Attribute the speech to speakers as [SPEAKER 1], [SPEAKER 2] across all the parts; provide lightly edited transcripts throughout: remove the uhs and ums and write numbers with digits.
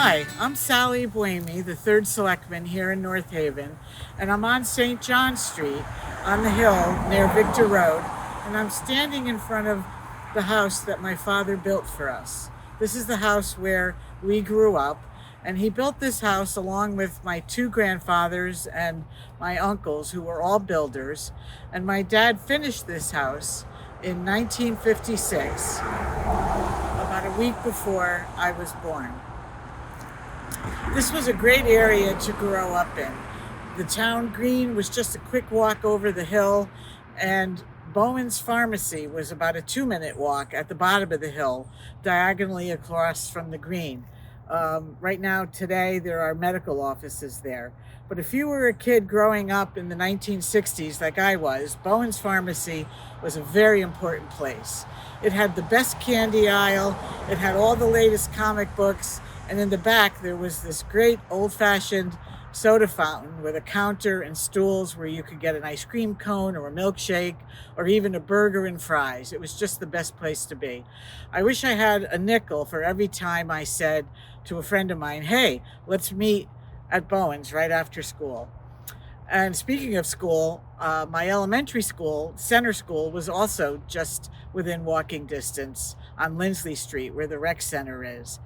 [SPEAKER 1] Hi, I'm Sally Buemi, the third selectman here in North Haven, and I'm on St. John Street on the hill near Victor Road, and I'm standing in front of the house that my father built for us. This is the house where we grew up, and he built this house along with my two grandfathers and my uncles, who were all builders, and my dad finished this house in 1956, about a week before I was born. This was a great area to grow up in. The town green was just a quick walk over the hill, and Bowen's Pharmacy was about a 2-minute walk at the bottom of the hill, diagonally across from the green. Right now, today, there are medical offices there. But if you were a kid growing up in the 1960s, like I was, Bowen's Pharmacy was a very important place. It had the best candy aisle, it had all the latest comic books, and in the back, there was this great old-fashioned soda fountain with a counter and stools where you could get an ice cream cone or a milkshake or even a burger and fries. It was just the best place to be. I wish I had a nickel for every time I said to a friend of mine, hey, let's meet at Bowen's right after school. And speaking of school, my elementary school, Center School, was also just within walking distance on Lindsley Street, where the rec center is.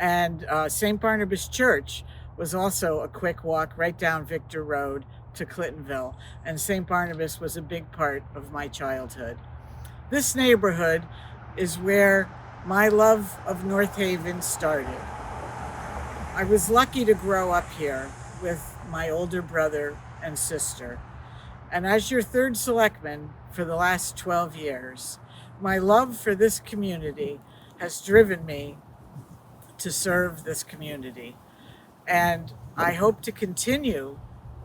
[SPEAKER 1] And St. Barnabas Church was also a quick walk right down Victor Road to Clintonville. And St. Barnabas was a big part of my childhood. This neighborhood is where my love of North Haven started. I was lucky to grow up here with my older brother and sister. And as your third selectman for the last 12 years, my love for this community has driven me to serve this community. And I hope to continue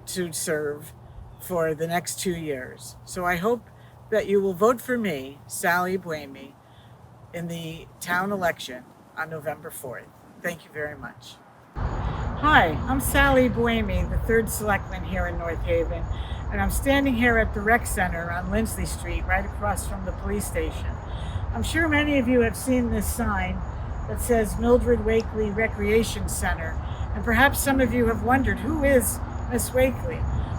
[SPEAKER 1] to serve for the next 2 years. So I hope that you will vote for me, Sally Buemi, in the town election on November 4th. Thank you very much. Hi, I'm Sally Buemi, the third selectman here in North Haven, and I'm standing here at the rec center on Lindsley Street, right across from the police station. I'm sure many of you have seen this sign that says Mildred Wakely Recreation Center, and perhaps some of you have wondered, who is Miss Wakely?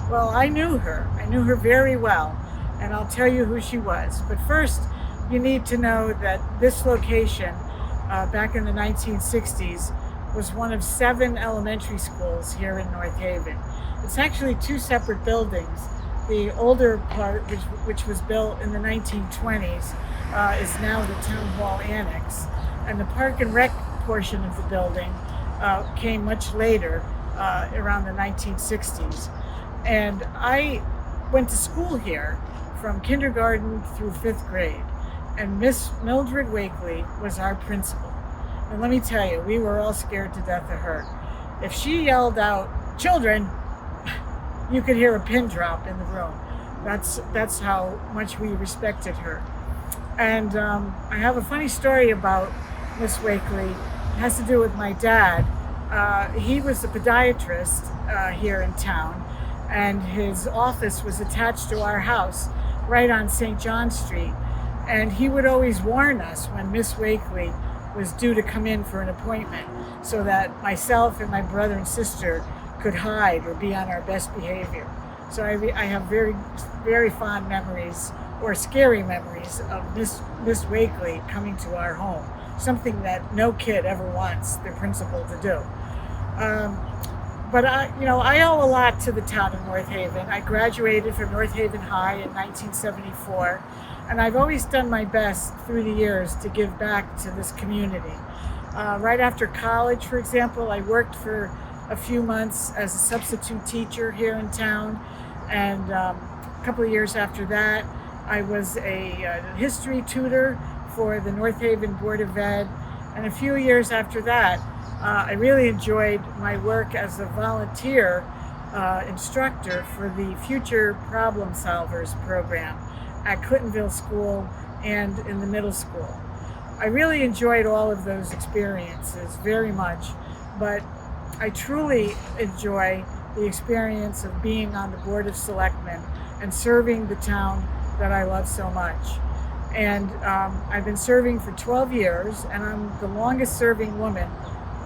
[SPEAKER 1] Well, I knew her very well, and I'll tell you who she was. But first, you need to know that this location, back in the 1960s, was one of 7 elementary schools here in North Haven. It's actually 2 separate buildings. The older part, which was built in the 1920s, is now the Town Hall Annex. And the Park and Rec portion of the building came much later, around the 1960s. And I went to school here from kindergarten through 5th grade. And Miss Mildred Wakely was our principal. And let me tell you, we were all scared to death of her. If she yelled out, children, you could hear a pin drop in the room. That's how much we respected her. And I have a funny story about Miss Wakely. It has to do with my dad. He was a podiatrist here in town, and his office was attached to our house right on St. John Street. And he would always warn us when Miss Wakely was due to come in for an appointment, so that myself and my brother and sister could hide or be on our best behavior. So I have very, very fond memories, or scary memories, of Miss Wakely coming to our home, something that no kid ever wants their principal to do. But I owe a lot to the town of North Haven. I graduated from North Haven High in 1974, and I've always done my best through the years to give back to this community. Right after college, for example, I worked for a few months as a substitute teacher here in town, and a couple of years after that, I was a history tutor for the North Haven Board of Ed, and a few years after that, I really enjoyed my work as a volunteer instructor for the Future Problem Solvers program at Clintonville School and in the middle school. I really enjoyed all of those experiences very much, but I truly enjoy the experience of being on the Board of Selectmen and serving the town that I love so much. And I've been serving for 12 years, and I'm the longest serving woman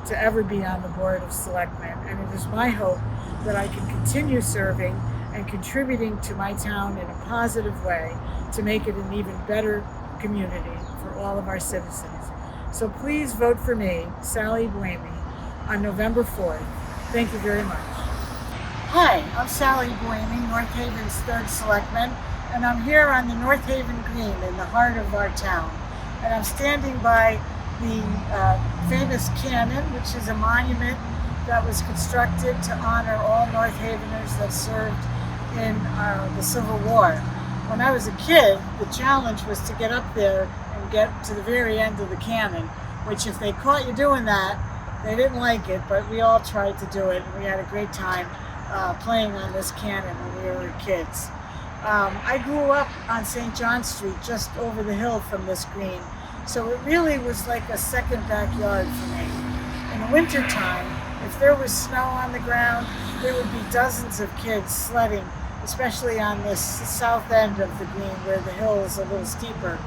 [SPEAKER 1] to ever be on the Board of Selectmen, and it is my hope that I can continue serving and contributing to my town in a positive way to make it an even better community for all of our citizens. So please vote for me, Sally Buemi, on November 4th. Thank you very much. Hi, I'm Sally Buemi, North Haven's 3rd Selectman, and I'm here on the North Haven Green in the heart of our town. And I'm standing by the famous cannon, which is a monument that was constructed to honor all North Haveners that served in the Civil War. When I was a kid, the challenge was to get up there and get to the very end of the cannon, which if they caught you doing that, they didn't like it, but we all tried to do it, and we had a great time playing on this cannon when we were kids. I grew up on St. John Street, just over the hill from this green, so it really was like a second backyard for me. In the winter time, if there was snow on the ground, there would be dozens of kids sledding, especially on this south end of the green where the hill is a little steeper.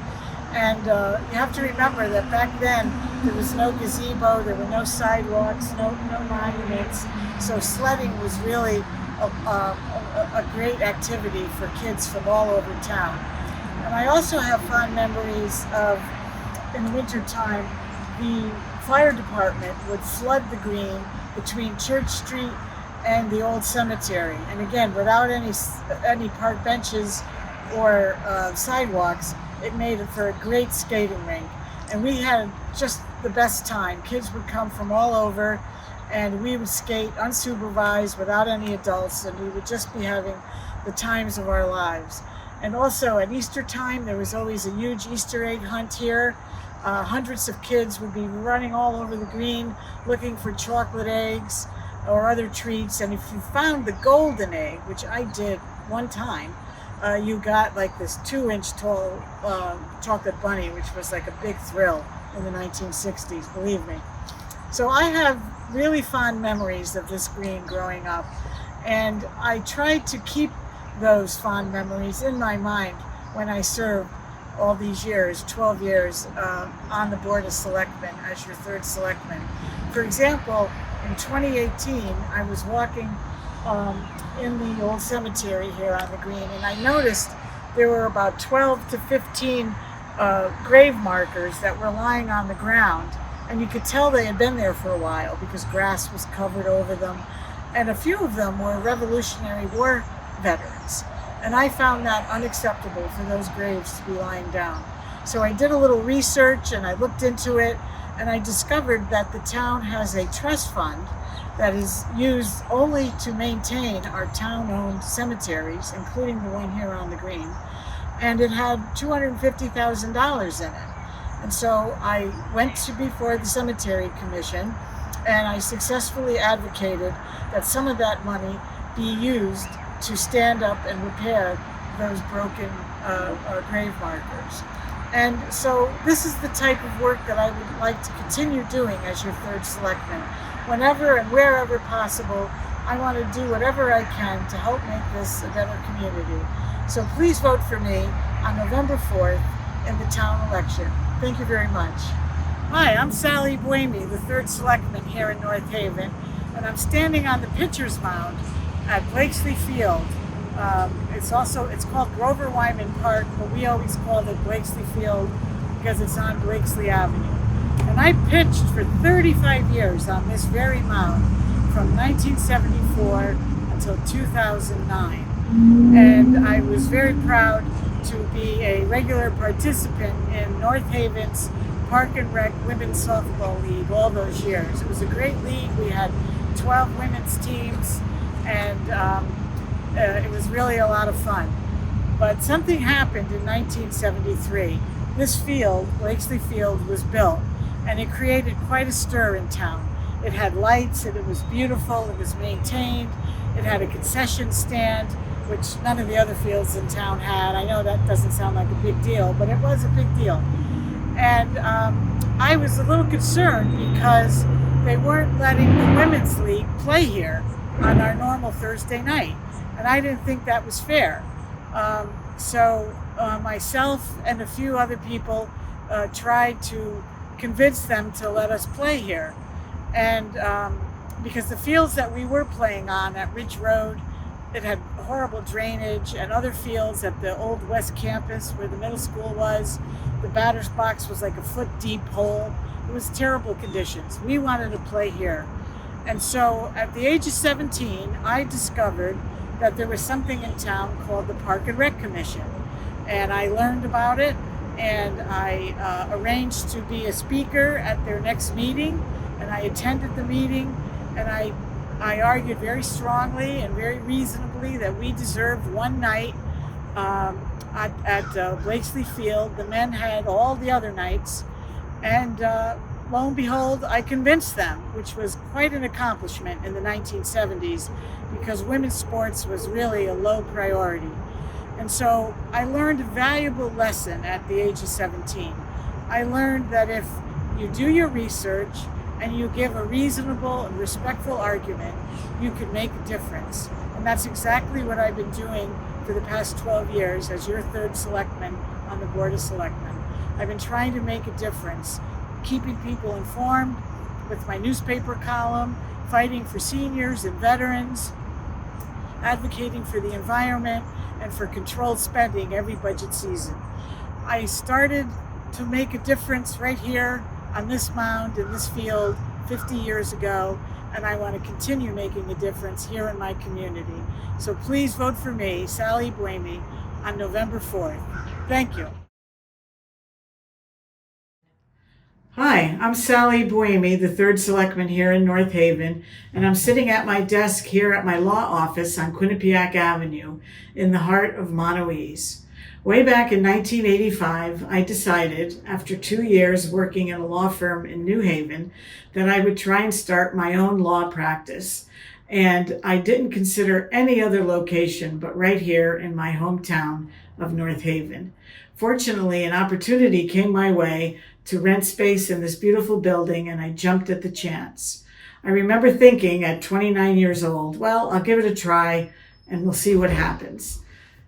[SPEAKER 1] And you have to remember that back then there was no gazebo, there were no sidewalks, no monuments, so sledding was really a great activity for kids from all over town. And I also have fond memories of, in the winter time, the fire department would flood the green between Church Street and the old cemetery. And again, without any park benches or sidewalks, it made it for a great skating rink. And we had just the best time. Kids would come from all over, and we would skate unsupervised without any adults, and we would just be having the times of our lives. And also at Easter time, there was always a huge Easter egg hunt here. Hundreds of kids would be running all over the green looking for chocolate eggs or other treats. And if you found the golden egg, which I did one time, you got like this 2-inch tall chocolate bunny, which was like a big thrill in the 1960s, believe me. So I have really fond memories of this green growing up, and I tried to keep those fond memories in my mind when I served all these years, 12 years, on the Board of Selectmen as your 3rd Selectman. For example, in 2018, I was walking in the old cemetery here on the green, and I noticed there were about 12 to 15 grave markers that were lying on the ground, and you could tell they had been there for a while because grass was covered over them, and a few of them were Revolutionary War veterans, and I found that unacceptable for those graves to be lying down. So I did a little research and I looked into it, and I discovered that the town has a trust fund that is used only to maintain our town-owned cemeteries, including the one here on the green, and it had $250,000 in it. And so I went before the Cemetery Commission, and I successfully advocated that some of that money be used to stand up and repair those broken grave markers. And so this is the type of work that I would like to continue doing as your 3rd Selectman. Whenever and wherever possible, I want to do whatever I can to help make this a better community. So please vote for me on November 4th in the town election. Thank you very much. Hi, I'm Sally Buemi, the 3rd Selectman here in North Haven, and I'm standing on the pitcher's mound at Blakesley Field. It's called Grover Wyman Park, but we always call it Blakesley Field because it's on Blakesley Avenue. And I pitched for 35 years on this very mound from 1974 until 2009. And I was very proud to be a regular participant in North Haven's Park and Rec Women's Softball League all those years. It was a great league. We had 12 women's teams, and it was really a lot of fun. But something happened in 1973. This field, Blakesley Field, was built, and it created quite a stir in town. It had lights, and it was beautiful, it was maintained, it had a concession stand, which none of the other fields in town had. I know that doesn't sound like a big deal, but it was a big deal. And I was a little concerned because they weren't letting the Women's League play here on our normal Thursday night. And I didn't think that was fair. So myself and a few other people tried to convince them to let us play here. And because the fields that we were playing on at Ridge Road, it had horrible drainage, and other fields at the old West Campus where the middle school was, the batter's box was like a foot deep hole. It was terrible conditions. We wanted to play here. And so at the age of 17, I discovered that there was something in town called the Park and Rec Commission. And I learned about it, and I arranged to be a speaker at their next meeting, and I attended the meeting, and I argued very strongly and very reasonably that we deserved one night at Blakesley Field. The men had all the other nights, and lo and behold, I convinced them, which was quite an accomplishment in the 1970s because women's sports was really a low priority. And so I learned a valuable lesson at the age of 17. I learned that if you do your research and you give a reasonable and respectful argument, you can make a difference. And that's exactly what I've been doing for the past 12 years as your third selectman on the Board of Selectmen. I've been trying to make a difference, keeping people informed with my newspaper column, fighting for seniors and veterans, advocating for the environment, and for controlled spending every budget season. I started to make a difference right here on this mound in this field 50 years ago, and I want to continue making a difference here in my community. So please vote for me, Sally Buemi, on November 4th. Thank you. Hi, I'm Sally Buemi, the third selectman here in North Haven, and I'm sitting at my desk here at my law office on Quinnipiac Avenue in the heart of Monowese. Way back in 1985, I decided, after 2 years working in a law firm in New Haven, that I would try and start my own law practice. And I didn't consider any other location but right here in my hometown of North Haven. Fortunately, an opportunity came my way to rent space in this beautiful building, and I jumped at the chance. I remember thinking at 29 years old, well, I'll give it a try and we'll see what happens.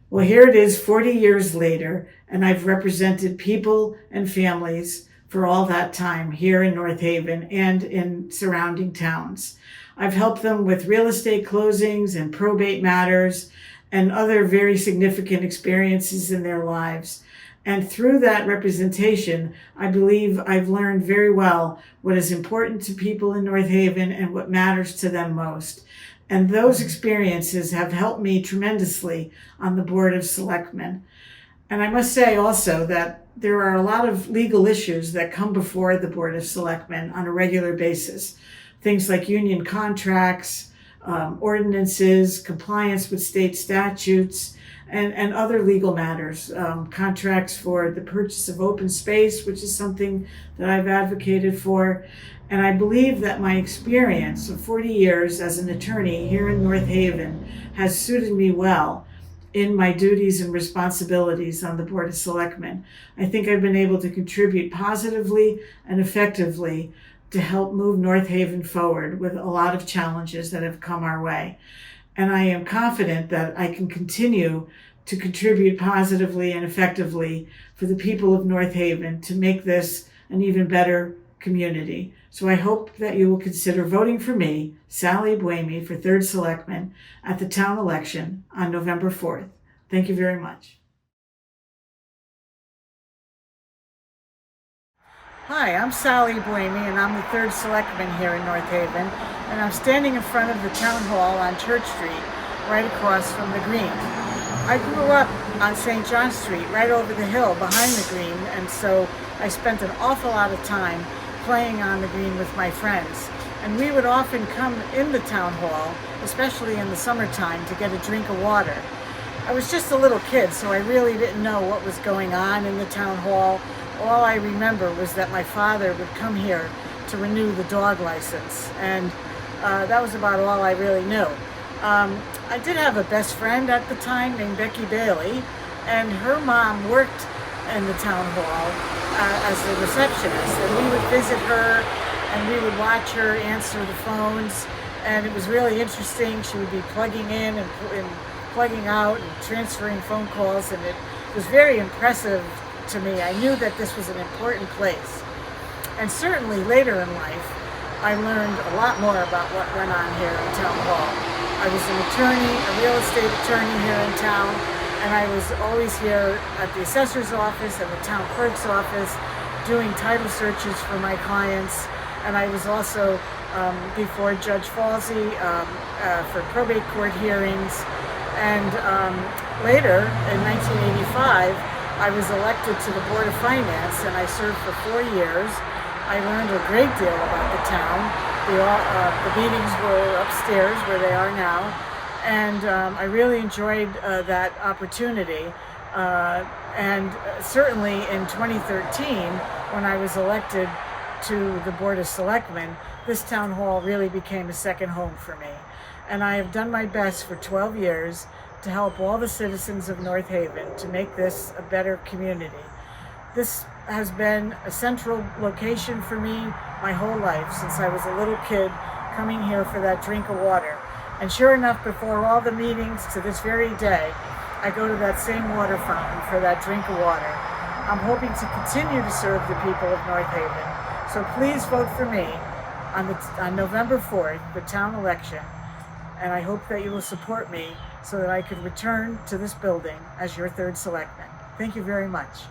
[SPEAKER 1] Well, here it is 40 years later, and I've represented people and families for all that time here in North Haven and in surrounding towns. I've helped them with real estate closings and probate matters and other very significant experiences in their lives. And through that representation, I believe I've learned very well what is important to people in North Haven and what matters to them most. And those experiences have helped me tremendously on the Board of Selectmen. And I must say also that there are a lot of legal issues that come before the Board of Selectmen on a regular basis. Things like union contracts, ordinances, compliance with state statutes, and other legal matters, contracts for the purchase of open space, which is something that I've advocated for. And I believe that my experience of 40 years as an attorney here in North Haven has suited me well in my duties and responsibilities on the Board of Selectmen. I think I've been able to contribute positively and effectively to help move North Haven forward with a lot of challenges that have come our way. And I am confident that I can continue to contribute positively and effectively for the people of North Haven to make this an even better community. So I hope that you will consider voting for me, Sally Buemi, for third selectman at the town election on November 4th. Thank you very much. Hi, I'm Sally Buemi, and I'm the third selectman here in North Haven, and I'm standing in front of the town hall on Church Street, right across from the Green. I grew up on St. John Street, right over the hill behind the Green, and so I spent an awful lot of time playing on the Green with my friends. And we would often come in the town hall, especially in the summertime, to get a drink of water. I was just a little kid, so I really didn't know what was going on in the town hall. All I remember was that my father would come here to renew the dog license, and that was about all I really knew. I did have a best friend at the time named Becky Bailey, and her mom worked in the town hall as a receptionist, and we would visit her and we would watch her answer the phones, and it was really interesting. She would be plugging in and plugging out and transferring phone calls, and it was very impressive to me. I knew that this was an important place. And certainly later in life, I learned a lot more about what went on here in Town Hall. I was an attorney, a real estate attorney here in town, and I was always here at the assessor's office and the town clerk's office doing title searches for my clients. And I was also before Judge Falsey for probate court hearings. And later, in 1985, I was elected to the Board of Finance, and I served for 4 years. I learned a great deal about the town. The meetings were upstairs where they are now, and I really enjoyed that opportunity. And certainly in 2013, when I was elected to the Board of Selectmen, this town hall really became a second home for me. And I have done my best for 12 years to help all the citizens of North Haven to make this a better community. This has been a central location for me my whole life, since I was a little kid coming here for that drink of water. And sure enough, before all the meetings to this very day, I go to that same water fountain for that drink of water. I'm hoping to continue to serve the people of North Haven. So please vote for me on November 4th, the town election. And I hope that you will support me so that I could return to this building as your third selectman. Thank you very much.